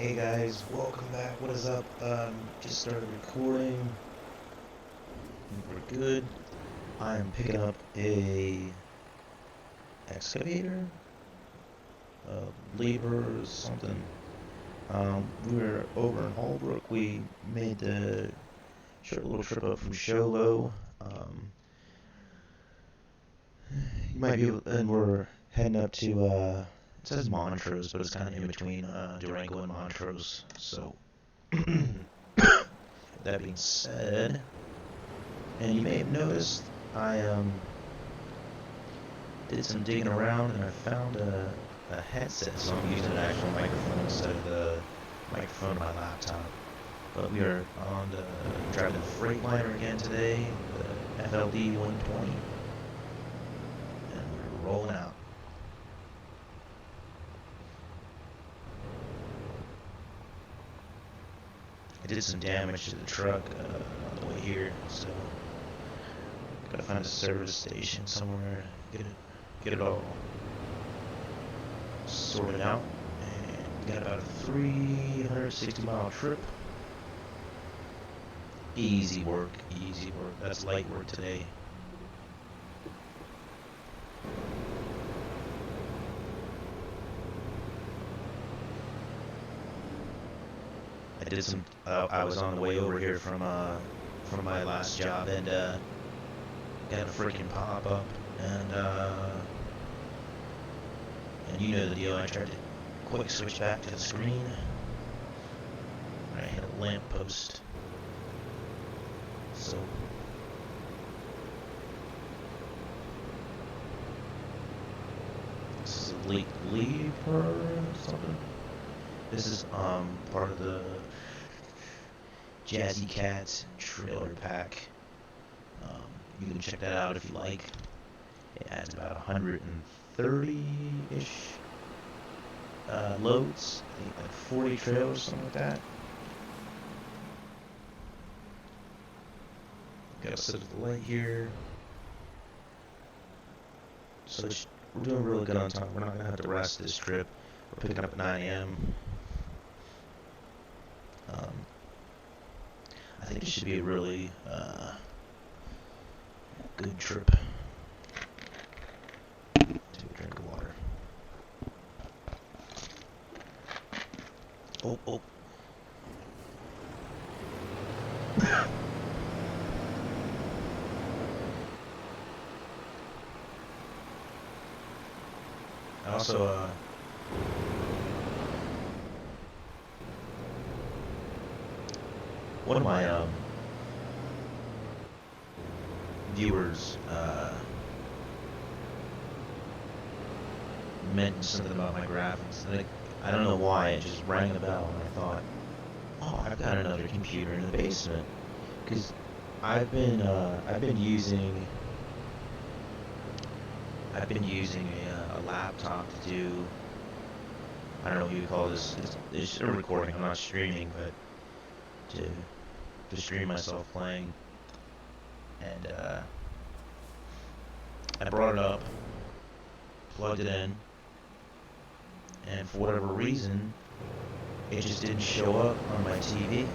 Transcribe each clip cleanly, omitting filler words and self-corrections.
Hey guys, welcome back. What is up? Just started recording. We're good. I am picking up a excavator, labor or something. We were over in Holbrook. We made the short little trip up from Sholo. You might be, and we're heading up to. It says Montrose, but it's kind of in between Durango and Montrose. So, that being said. And you may have noticed I did some digging around and I found a headset, so I'm using an actual microphone instead of the microphone on my laptop. But we are on driving the Freightliner again today, the FLD 120, and we're rolling out. I did some damage to the truck on the way here, so gotta find a service station somewhere, get it all sorted out, and we got about a 360-mile trip. Easy work. That's light work today. I did some. I was on the way over here from my last job, and got a freaking pop up, and you know the deal. I tried to quick switch back to the screen. I hit a lamp post. So this is a leave or something. This is part of the Jazzy Cats trailer pack. You can check that out if you like. It adds about 130-ish loads. I think like 40 trailers, something like that. Gotta set up the light here. So we're doing really good on time. We're not gonna have to rest this trip. We're picking up at 9 a.m. I think it should be a really good trip. Take a drink of water. Oh. Also, one of my viewers mentioned something about my graphics, and I don't know why, it just rang the bell, and I thought, oh, I've got another computer in the basement, because I've been using a laptop to do, I don't know what you call this. It's a recording. I'm not streaming, but to stream myself playing. And I brought it up, plugged it in, and for whatever reason, it just didn't show up on my TV,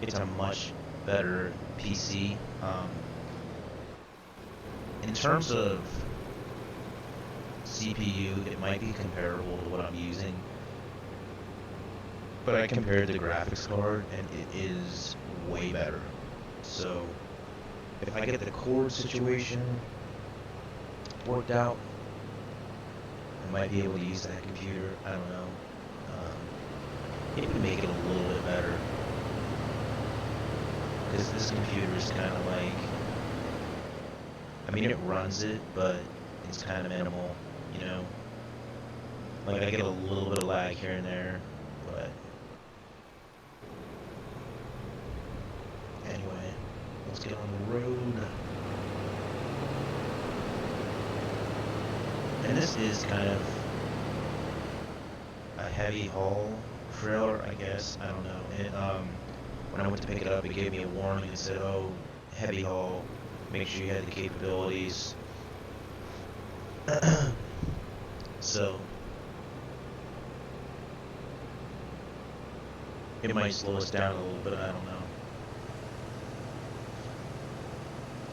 it's a much better PC. In terms of CPU, it might be comparable to what I'm using, but I compared the graphics card, and it is way better. So, if I get the cord situation worked out, I might be able to use that computer. I don't know. Maybe make it a little bit better, because this computer is kind of like, I mean, it runs it, but it's kind of minimal, you know? Like, I get a little bit of lag here and there, but anyway, let's get on the road. And this is kind of a heavy haul trailer, I guess. I don't know. It, when I went to pick it up, it gave me a warning and said, oh, heavy haul, make sure you had the capabilities. So It might slow us down a little bit, I don't know.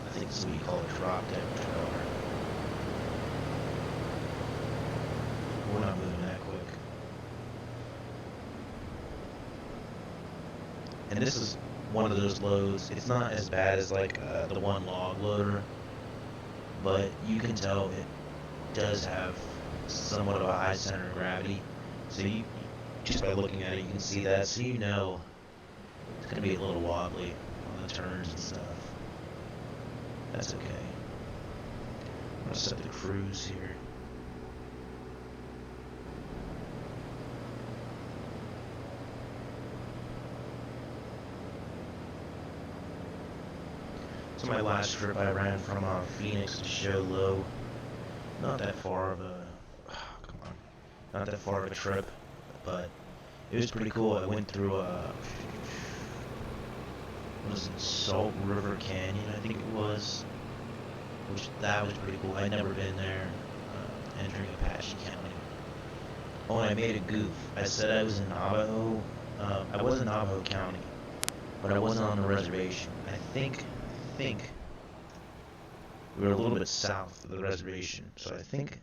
I think this is what you call a drop down trailer. We're not moving that quick. And this is one of those loads. It's not as bad as like the one log loader, but you can tell it does have somewhat of a high center of gravity. So you just by looking at it, you can see that. So you know it's gonna be a little wobbly on the turns and stuff. That's okay. I'm gonna set the cruise here. So my last trip I ran from Phoenix to Show Low. Not that far of a, come on, not that far of a trip, but it was pretty cool. I went through what was it, Salt River Canyon, I think it was, which that was pretty cool. I'd never been there, entering Apache County. Oh, and I made a goof. I said I was in Navajo. I was in Navajo County, but I wasn't on the reservation. I think we were a little bit south of the reservation, so I think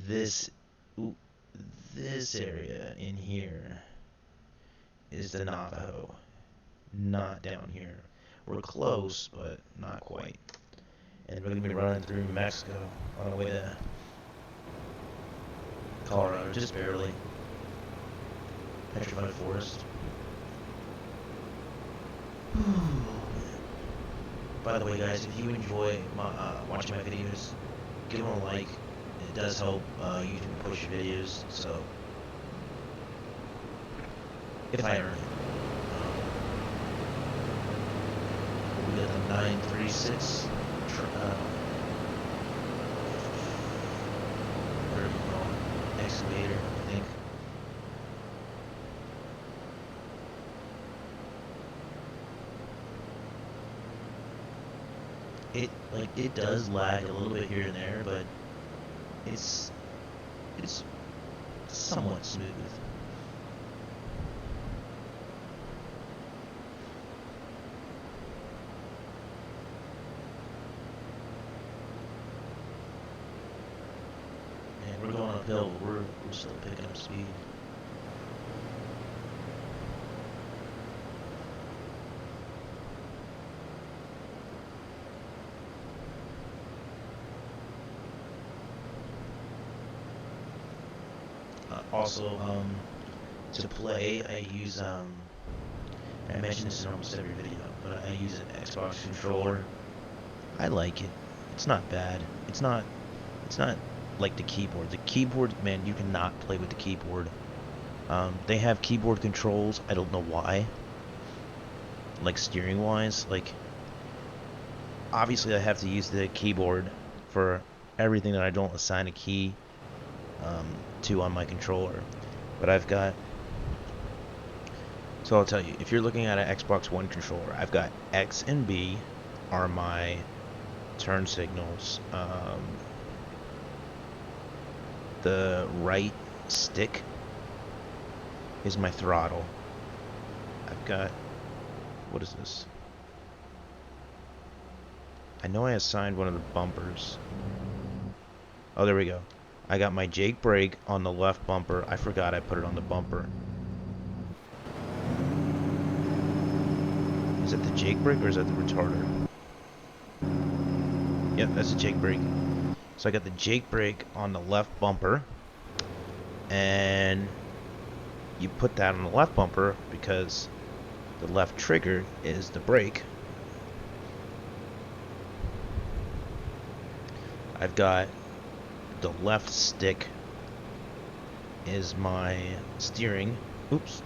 this area in here is the Navajo, not down here. We're close, but not quite. And we're gonna be running through New Mexico on our way to Colorado, just barely. Petrified Forest. By the way, guys, if you enjoy watching my videos, give them a like. It does help YouTube push videos. So, if I earn it, we got the 936. Whatever you call it, Excavator, I think. It does lag a little bit here and there, but it's somewhat smooth. And we're going uphill, but we're still picking up speed. Also, to play, I use, I mention this in almost every video, but I use an Xbox controller. I like it. It's not bad. It's not like the keyboard. The keyboard, man, you cannot play with the keyboard. They have keyboard controls. I don't know why. Like steering wise, like obviously I have to use the keyboard for everything that I don't assign a key to on my controller. But I've got, so I'll tell you, if you're looking at an Xbox One controller, I've got X and B are my turn signals. The right stick is my throttle. I've got, what is this? I know I assigned one of the bumpers. Oh, there we go. I got my Jake brake on the left bumper. I forgot I put it on the bumper. Is that the Jake brake or is that the retarder? Yep, that's the Jake brake. So I got the Jake brake on the left bumper. And you put that on the left bumper because the left trigger is the brake. I've got the left stick is my steering. Oops.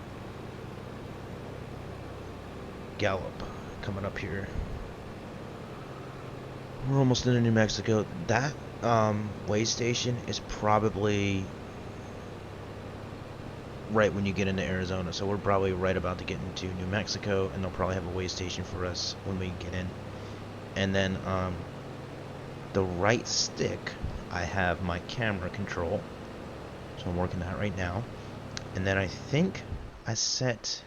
Gallop coming up here. We're almost into New Mexico. That way station is probably right when you get into Arizona, so we're probably right about to get into New Mexico, and they'll probably have a way station for us when we get in. And then the right stick, I have my camera control, so I'm working that right now. And then I think I set...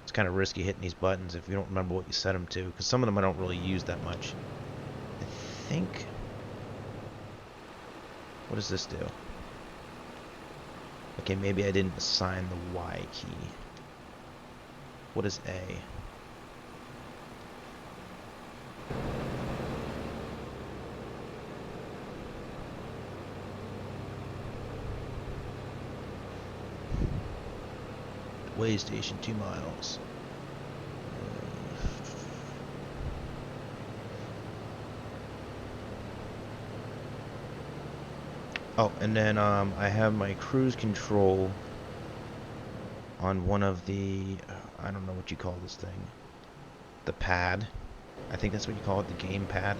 It's kind of risky hitting these buttons if you don't remember what you set them to, because some of them I don't really use that much. I think... What does this do? Okay, maybe I didn't assign the Y key. What is A? Way station, 2 miles. Oh, and then I have my cruise control on one of the, I don't know what you call this thing, the pad. I think that's what you call it, the game pad.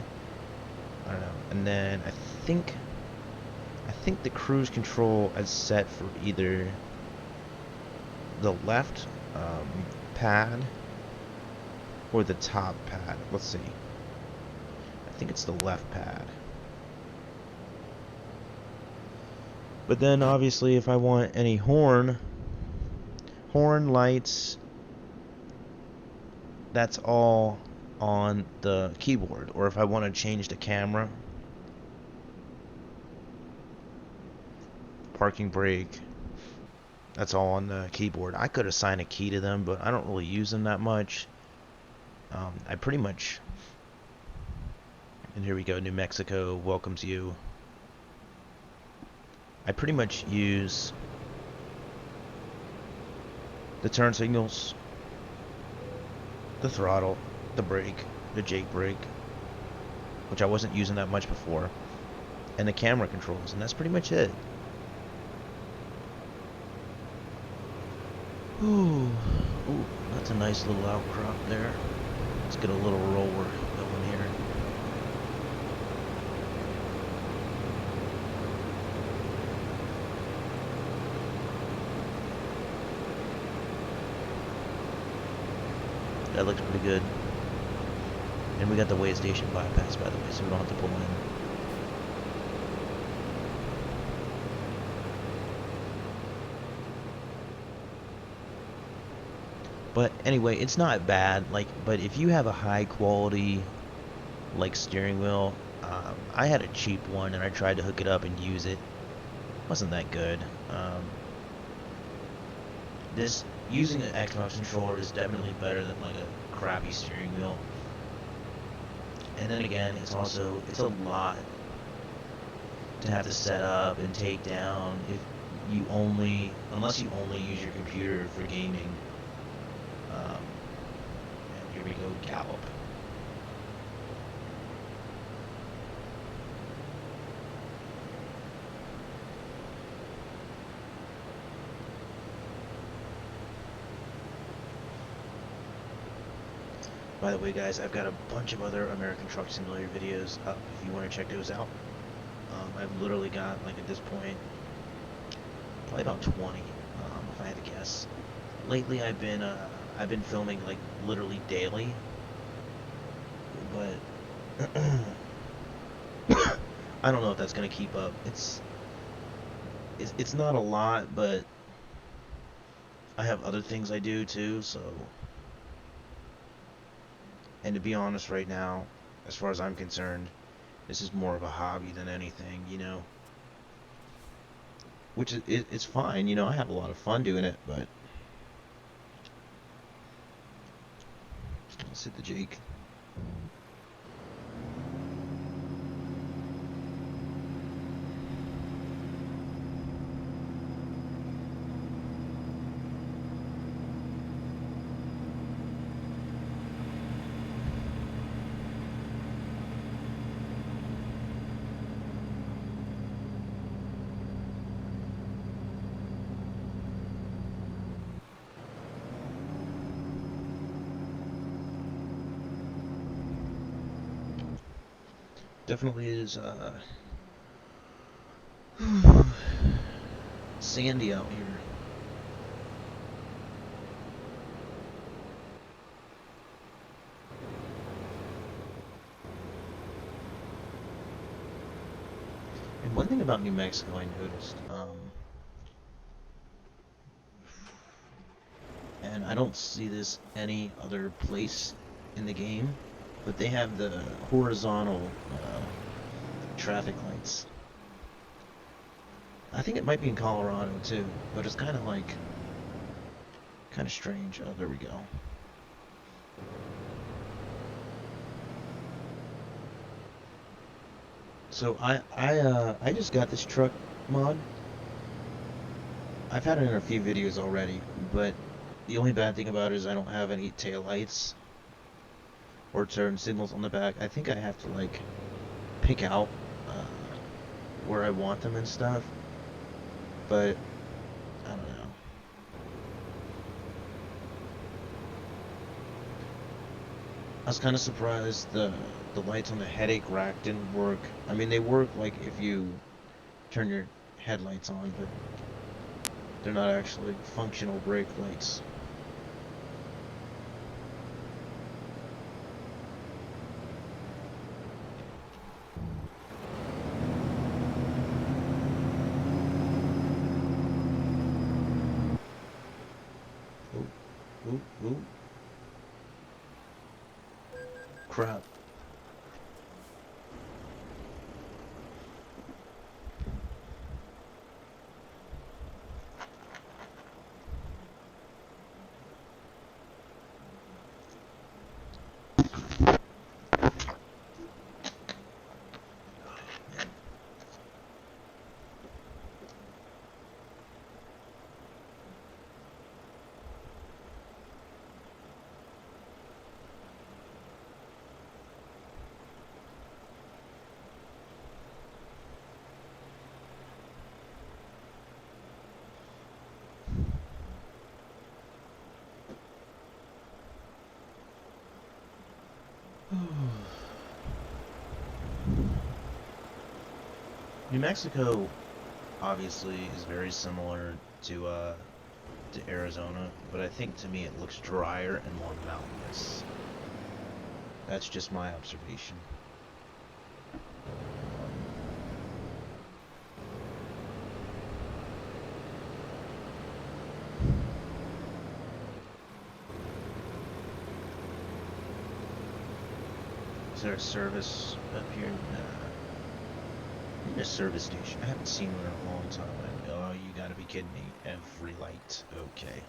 I don't know. And then I think the cruise control is set for either the left pad or the top pad. Let's see. I think it's the left pad. But then obviously if I want any horn lights, that's all on the keyboard. Or if I want to change the camera, parking brake, that's all on the keyboard. I could assign a key to them, but I don't really use them that much. I pretty much... And here we go, New Mexico welcomes you. I pretty much use the turn signals, the throttle, the brake, the Jake brake, which I wasn't using that much before, and the camera controls, and that's pretty much it. Ooh, that's a nice little outcrop there. Let's get a little roller going here. That looks pretty good. And we got the way station bypass, by the way, so we don't have to pull in. But anyway, it's not bad. But if you have a high quality like steering wheel, I had a cheap one and I tried to hook it up and use it. Wasn't that good. This using an Xbox controller is definitely better than like a crappy steering wheel. And then again, it's a lot to have to set up and take down unless you only use your computer for gaming. And here we go, gallop. By the way, guys, I've got a bunch of other American Truck Simulator videos up if you want to check those out. I've literally got, like, at this point, probably about 20, if I had to guess. Lately, I've been filming, like, literally daily, but I don't know if that's gonna keep up. It's not a lot, but I have other things I do too, so. And to be honest right now, as far as I'm concerned, this is more of a hobby than anything, you know. Which it's fine, you know, I have a lot of fun doing it, but... Let's hit the Jake. Definitely is sandy out here. And one thing about New Mexico I noticed, and I don't see this any other place in the game, but they have the horizontal traffic lights. I think it might be in Colorado too, but it's kind of like, kind of strange. Oh, there we go. So I just got this truck mod. I've had it in a few videos already, but the only bad thing about it is I don't have any tail lights or turn signals on the back. I think I have to like pick out where I want them and stuff, but I don't know. I was kind of surprised the lights on the headache rack didn't work. I mean, they work like if you turn your headlights on, but they're not actually functional brake lights. Ooh, ooh, ooh. Crap. New Mexico obviously is very similar to Arizona, but I think to me it looks drier and more mountainous. That's just my observation. Is there a service up here? A service station. I haven't seen one in a long time. Oh, you gotta be kidding me. Every light. Okay.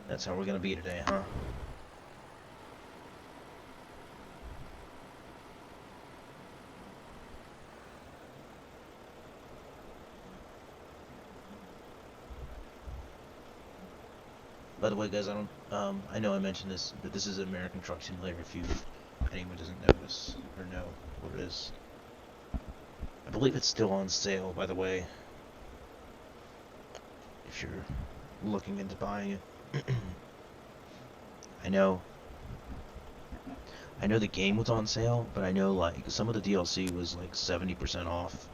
That's how we're gonna be today, huh? By the way, guys, I know I mentioned this, but this is American Truck Simulator if anyone doesn't notice or know what it is. I believe it's still on sale, by the way, if you're looking into buying it. I know the game was on sale, but I know like some of the DLC was like 70% off.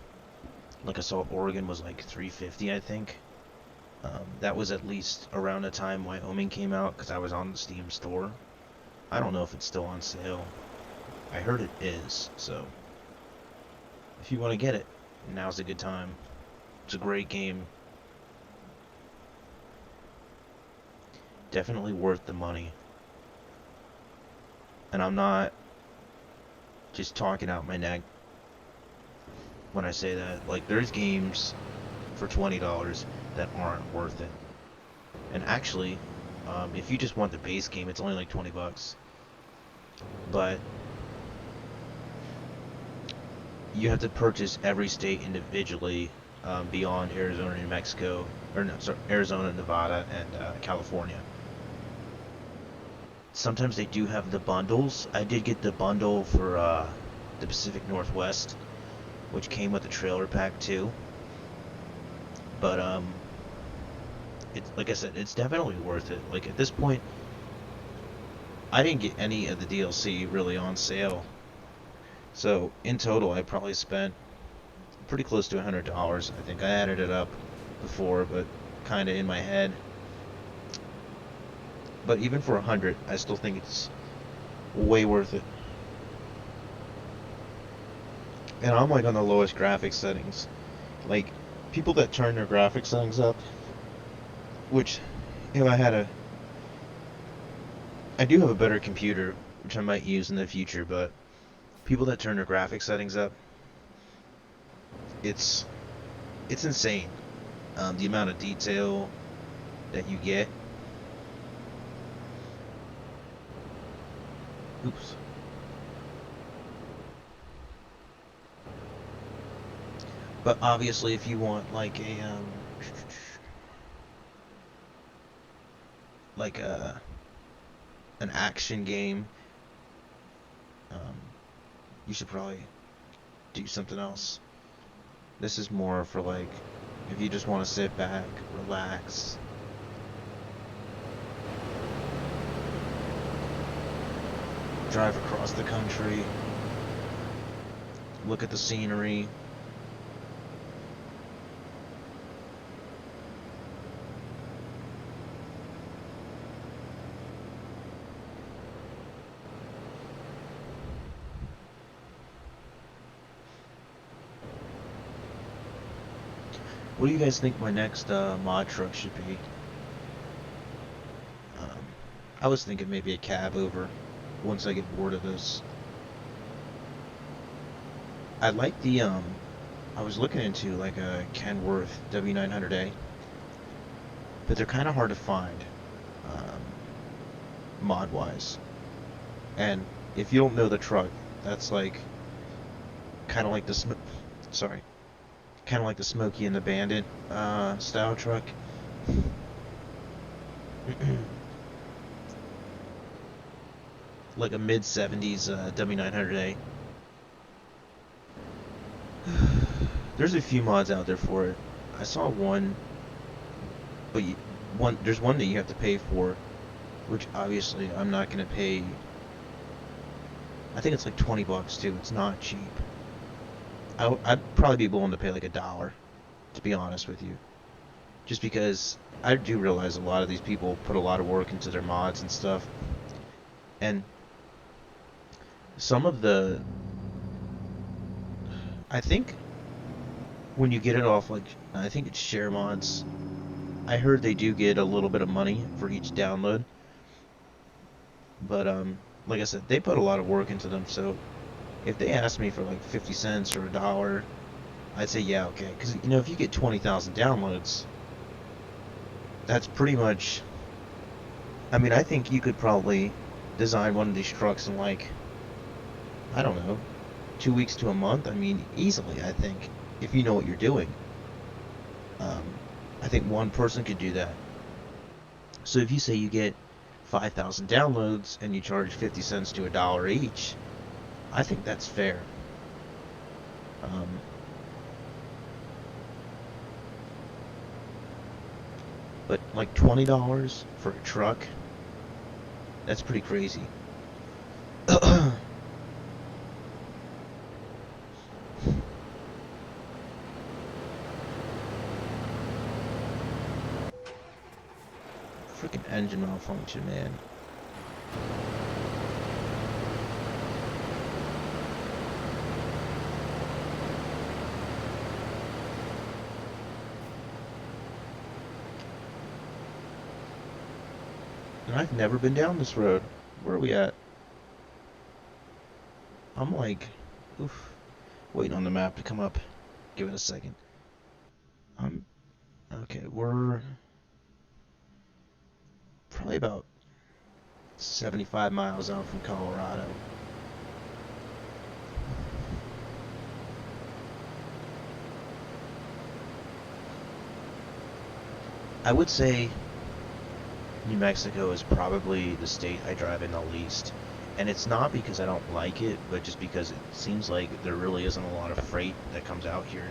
Like I saw Oregon was like $350, I think. That was at least around the time Wyoming came out, because I was on the Steam store. I don't know if it's still on sale. I heard it is, so if you want to get it, now's a good time. It's a great game. Definitely worth the money. And I'm not just talking out my neck when I say that. Like, there's games for $20 that aren't worth it. And actually, if you just want the base game, it's only like 20 bucks. But you have to purchase every state individually, beyond Arizona, New Mexico, or no, sorry, Arizona, Nevada, and California. Sometimes they do have the bundles. I did get the bundle for the Pacific Northwest, which came with the trailer pack too. But it's like I said, it's definitely worth it. Like at this point, I didn't get any of the DLC really on sale. So in total, I probably spent pretty close to $100. I think I added it up before, but kind of in my head. But even for 100, I still think it's way worth it. And I'm like on the lowest graphics settings. Like people that turn their graphics settings up, which if I had a I do have a better computer, which I might use in the future, but people that turn their graphic settings up, it's it's insane. The amount of detail that you get. Oops. But obviously, if you want like an action game, um, you should probably do something else. This is more for like if you just want to sit back, relax. Drive across the country, look at the scenery. What do you guys think my next mod truck should be? Um, I was thinking maybe a cab over once I get bored of this. I like the I was looking into like a Kenworth W900A, but they're kind of hard to find mod wise. And if you don't know the truck, that's like kind of like the sorry, kind of like the Smokey and the Bandit style truck. Like a mid 70s W900A. There's a few mods out there for it. I saw one, but there's one that you have to pay for, which obviously I'm not gonna pay. I think it's like 20 bucks too. It's not cheap. I'd probably be willing to pay like $1, to be honest with you, just because I do realize a lot of these people put a lot of work into their mods and stuff, and some of the, I think when you get it off, like, I think it's share mods, I heard they do get a little bit of money for each download, but like I said, they put a lot of work into them, so if they asked me for like 50 cents or $1, I'd say yeah, okay, because you know, if you get 20,000 downloads, that's pretty much, I mean, I think you could probably design one of these trucks in like, I don't know, 2 weeks to a month. I mean, easily, I think, if you know what you're doing. Um, I think one person could do that. So if you say you get 5,000 downloads and you charge 50 cents to $1 each, I think that's fair. Um, but like $20 for a truck, that's pretty crazy. Freaking engine malfunction, man. And I've never been down this road. Where are we at? I'm like, oof, waiting on the map to come up. Give it a second. Okay, we're probably about 75 miles out from Colorado. I would say New Mexico is probably the state I drive in the least. And it's not because I don't like it, but just because it seems like there really isn't a lot of freight that comes out here.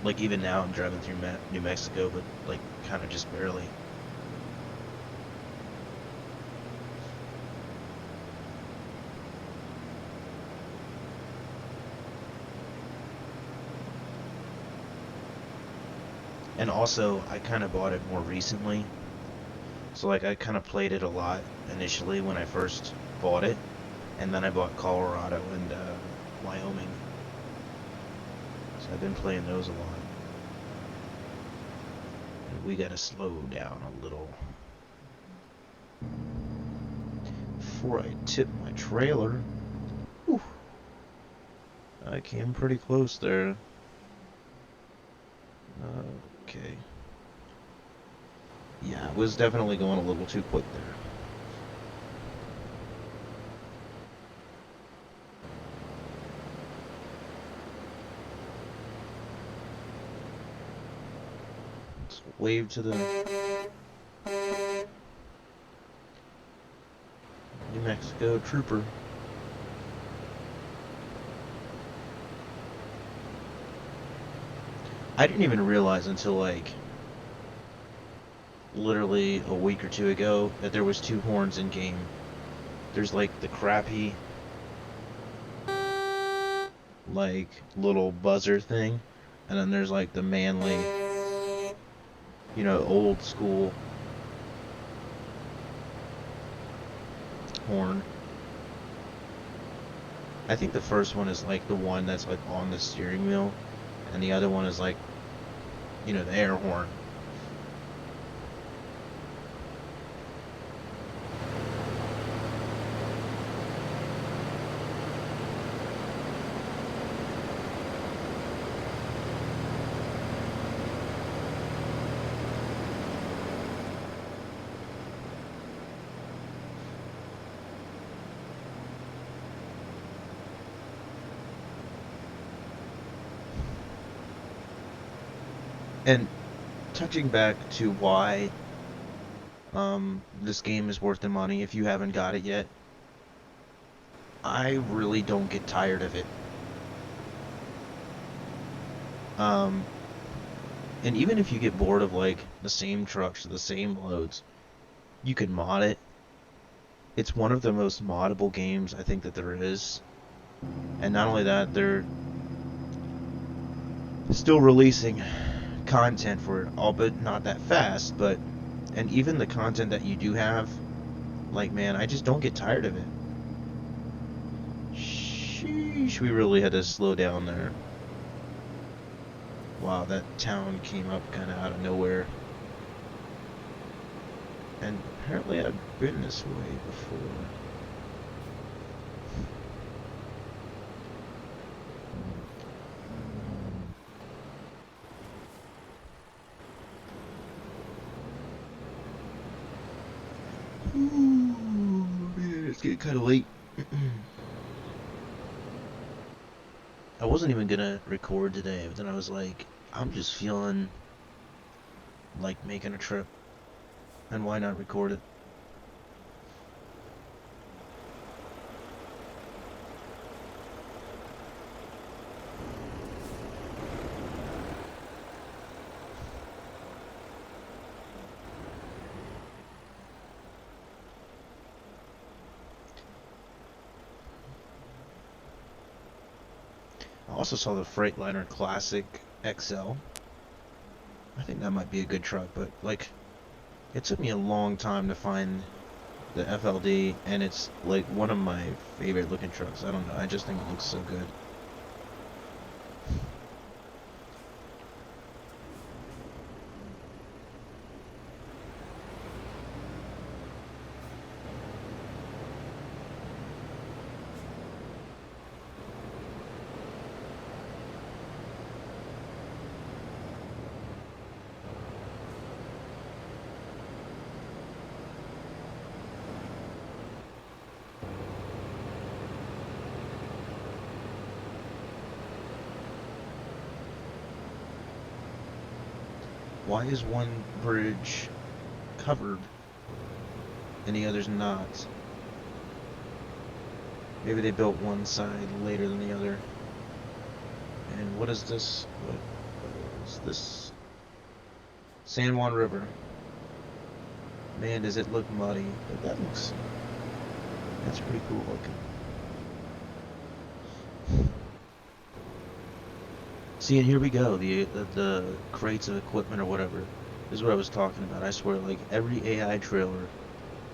Like even now I'm driving through New Mexico, but like kind of just barely. And also I kind of bought it more recently, So like I kind of played it a lot initially when I first bought it, and then I bought Colorado and Wyoming. So I've been playing those a lot. And we gotta slow down a little before I tip my trailer. Whew. I came pretty close there. Okay. Yeah, I was definitely going a little too quick there. Let's wave to the New Mexico trooper. I didn't even realize until like literally a week or two ago that there was two horns in game. There's like the crappy like little buzzer thing, and then there's like the manly, you know, old school horn. I think the first one is like the one that's like on the steering wheel, and the other one is like, you know, the air horn. And touching back to why this game is worth the money if you haven't got it yet, I really don't get tired of it. Um, and even if you get bored of like the same trucks, the same loads, you can mod it. It's one of the most moddable games I think that there is. And not only that, they're still releasing content for it, albeit not that fast, but and even the content that you do have, like, man, I just don't get tired of it. Sheesh, we really had to slow down there. Wow, that town came up kind of out of nowhere. And apparently I've been this way before. Ooh, man, it's getting kind of late. I wasn't even gonna record today, but then I was like, I'm just feeling like making a trip, and why not record it? I also saw the Freightliner Classic XL. I think that might be a good truck, but like, it took me a long time to find the FLD, and it's like one of my favorite looking trucks. I don't know, I just think it looks so good. Why is one bridge covered and the other's not? Maybe they built one side later than the other. And what is this? What is this? San Juan River. Man, does it look muddy. But that's pretty cool looking. See, and here we go, the crates of equipment or whatever. This is what I was talking about. I swear, like every AI trailer.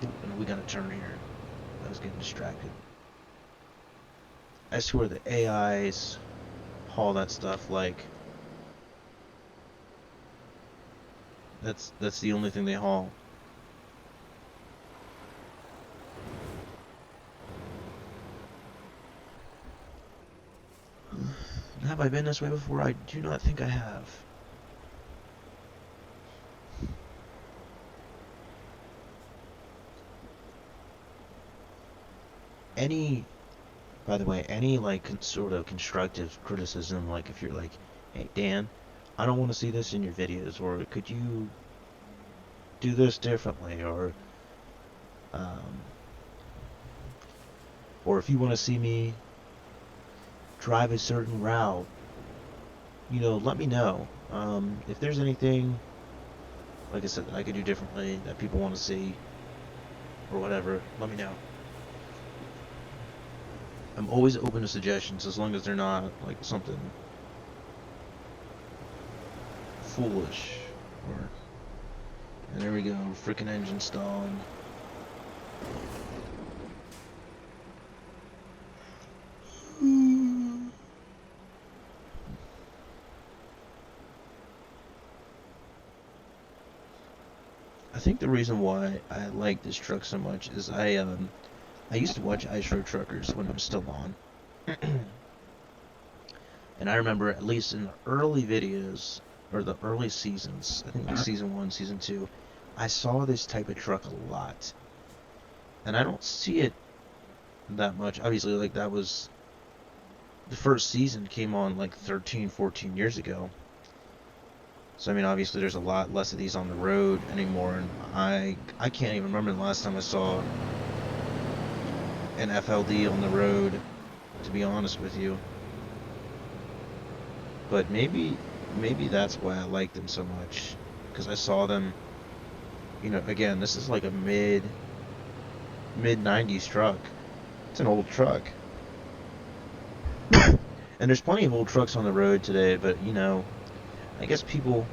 And we gotta turn here. I was getting distracted. I swear the AIs haul that stuff like that's the only thing they haul. Have I been this way before? I do not think I have. Any, by the way, any like sort of constructive criticism, like if you're like, hey Dan, I don't want to see this in your videos, or could you do this differently, um, or if you want to see me drive a certain route, let me know. If there's anything, like I said, that I could do differently that people want to see, or whatever, let me know. I'm always open to suggestions as long as they're not like something foolish. Or, and there we go, freaking engine stalling. I think the reason why I like this truck so much is I used to watch Ice Road Truckers when it was still on. And I remember, at least in the early videos, or the early seasons, I think like season 1, season 2, I saw this type of truck a lot. And I don't see it that much. Obviously, like, that was... The first season came on, like, 13, 14 years ago. So, I mean, obviously there's a lot less of these on the road anymore, and I can't even remember the last time I saw an FLD on the road, to be honest with you. But maybe that's why I like them so much, because I saw them, again, this is like a mid 90s truck. It's an old truck. And there's plenty of old trucks on the road today, but I guess people,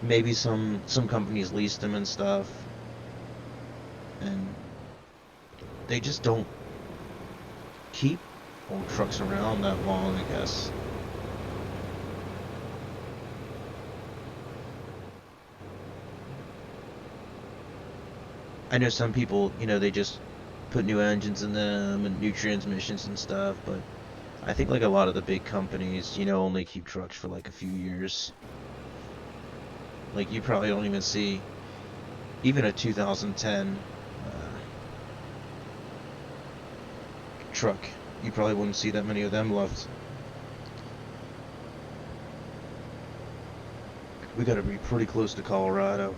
maybe some companies lease them and stuff, and they just don't keep old trucks around that long, I guess. I know some people, they just put new engines in them and new transmissions and stuff, but I think like a lot of the big companies, only keep trucks for like a few years. Like you probably don't even see even a 2010 truck. You probably wouldn't see that many of them left. We gotta be pretty close to Colorado.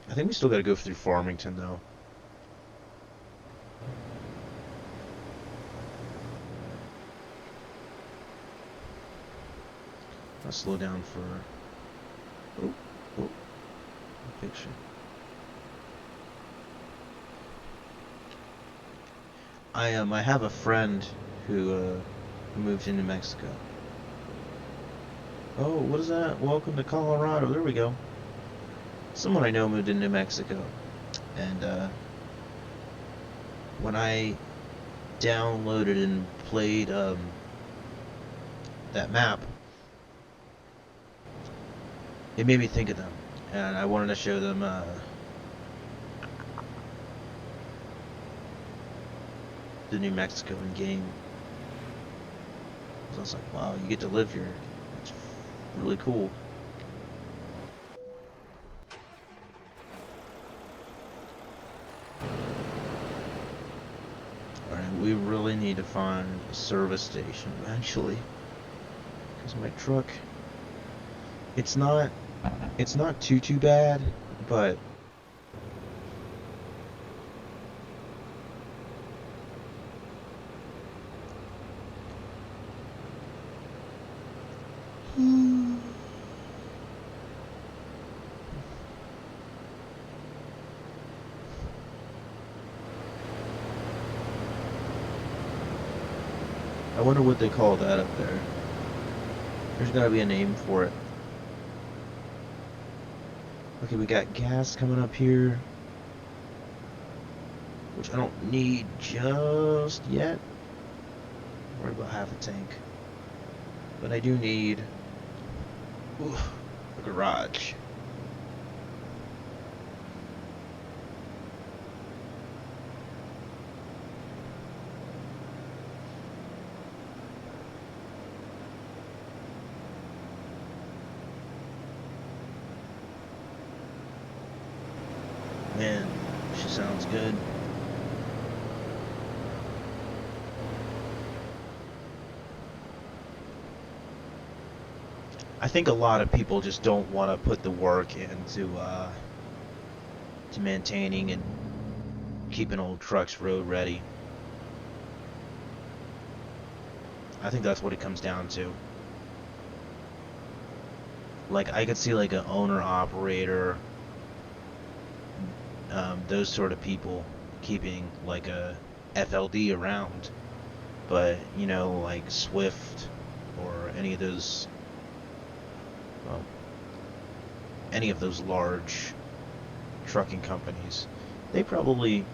I think we still gotta go through Farmington though. I'll slow down for... Oh, picture. I have a friend who moved into Mexico. Oh, what is that? Welcome to Colorado. There we go. Someone I know moved into Mexico, and when I downloaded and played that map, it made me think of them, and I wanted to show them the New Mexico in game. So I was like, wow, you get to live here. It's really cool. Alright, we really need to find a service station eventually, because my truck, it's not too bad, but I wonder what they call that up there. There's gotta be a name for it. Okay, we got gas coming up here, which I don't need just yet. I'm worried about half a tank. But I do need a garage. Man, she sounds good. I think a lot of people just don't want to put the work into to maintaining and keeping old trucks road ready. I think that's what it comes down to. Like, I could see like an owner operator, those sort of people keeping like a FLD around, but you know, like Swift or any of those, well, any of those large trucking companies, they probably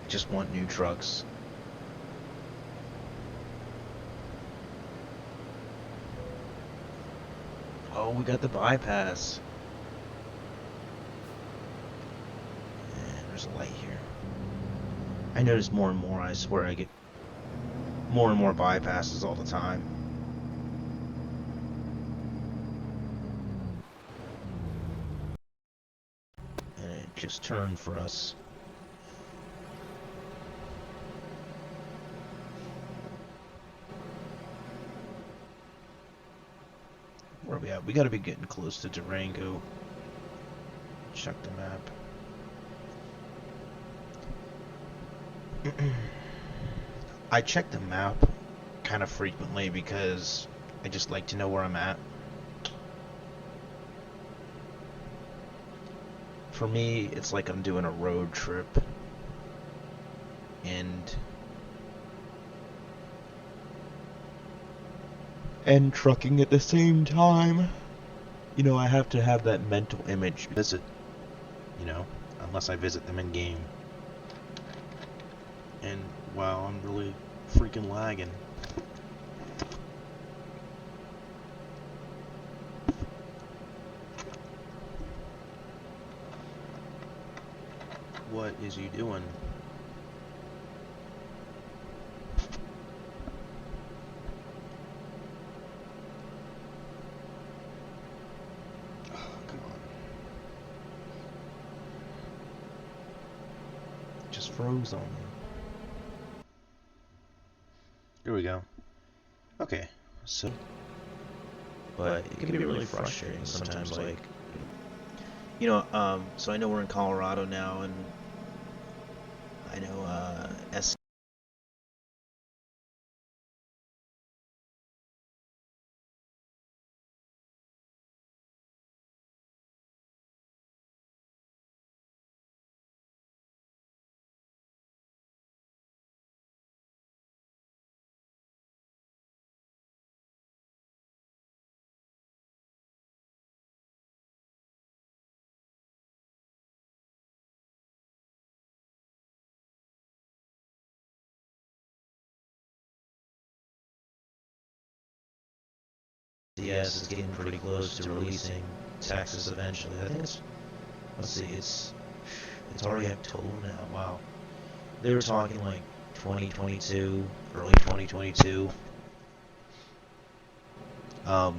just want new trucks. Oh, we got the bypass. And there's a light here. I notice more and more, I swear I get more and more bypasses all the time. And it just turned for us. Where are we at? We gotta be getting close to Durango. Check the map. I check the map kind of frequently because I just like to know where I'm at. For me, it's like I'm doing a road trip. And trucking at the same time. You know, I have to have that mental image visit, you know, unless I visit them in game. And wow, I'm really freaking lagging. What is you doing? Froze on me. Here we go. Okay, so, but it can be really frustrating sometimes, like, you know, so I know we're in Colorado now, and I know, ATS is getting pretty close to releasing Texas eventually. I think it's, let's see, it's already October now. Wow. They were talking like 2022, early 2022. Well,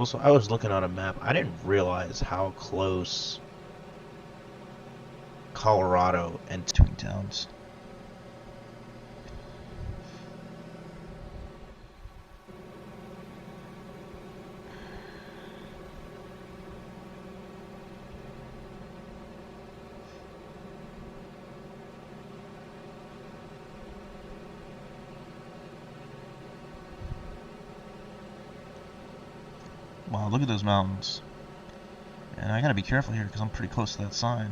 so I was looking on a map. I didn't realize how close Colorado and Twin Towns. Wow, look at those mountains. And I gotta be careful here because I'm pretty close to that sign.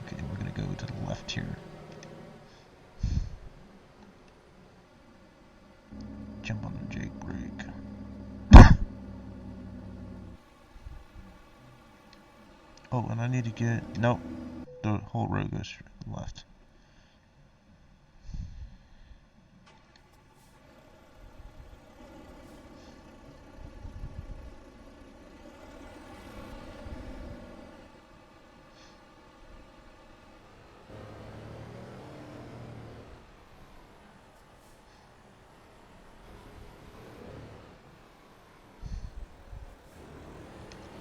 Okay, we're gonna go to the left here. to get... Nope. The whole road goes left.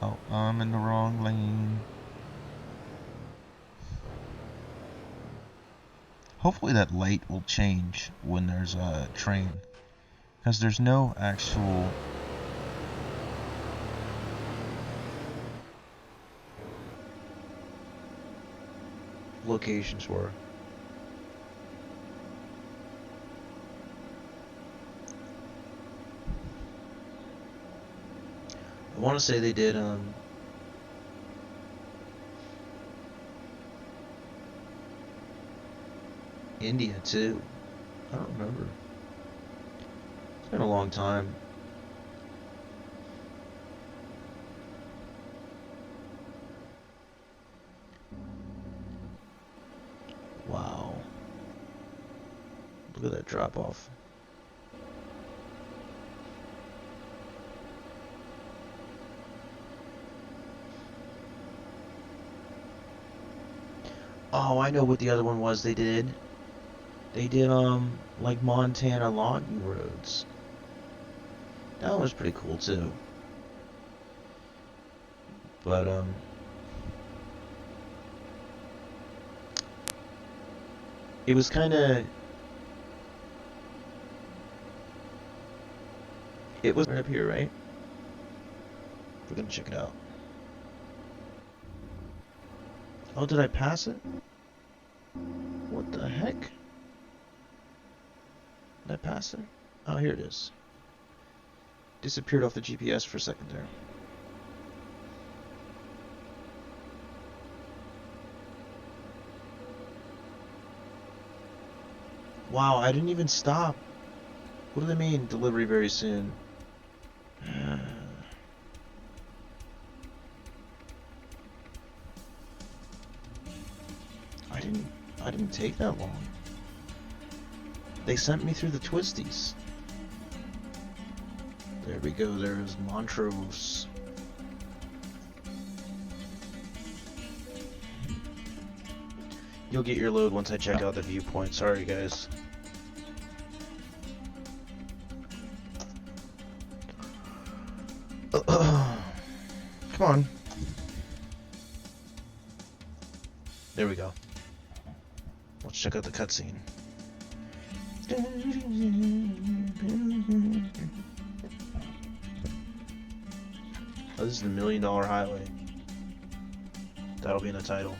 Oh, I'm in the wrong lane. Hopefully that light will change when there's a train. Because there's no actual... locations for. I want to say they did India too. I don't remember. It's been a long time. Wow. Look at that drop off. Oh, I know what the other one was they did. They did, like Montana logging roads. That one was pretty cool, too. But, it was kinda... It was right up here, right? We're gonna check it out. Oh, did I pass it? What the heck? Did I pass it? Oh, here it is. Disappeared off the GPS for a second there. Wow, I didn't even stop. What do they mean, delivery very soon? I didn't take that long. They sent me through the twisties. There we go, there's Montrose. You'll get your load once I check out the viewpoint. Sorry, guys. Come on. There we go. Let's check out the cutscene. Oh, this is the $1 Million Highway. That'll be in the title.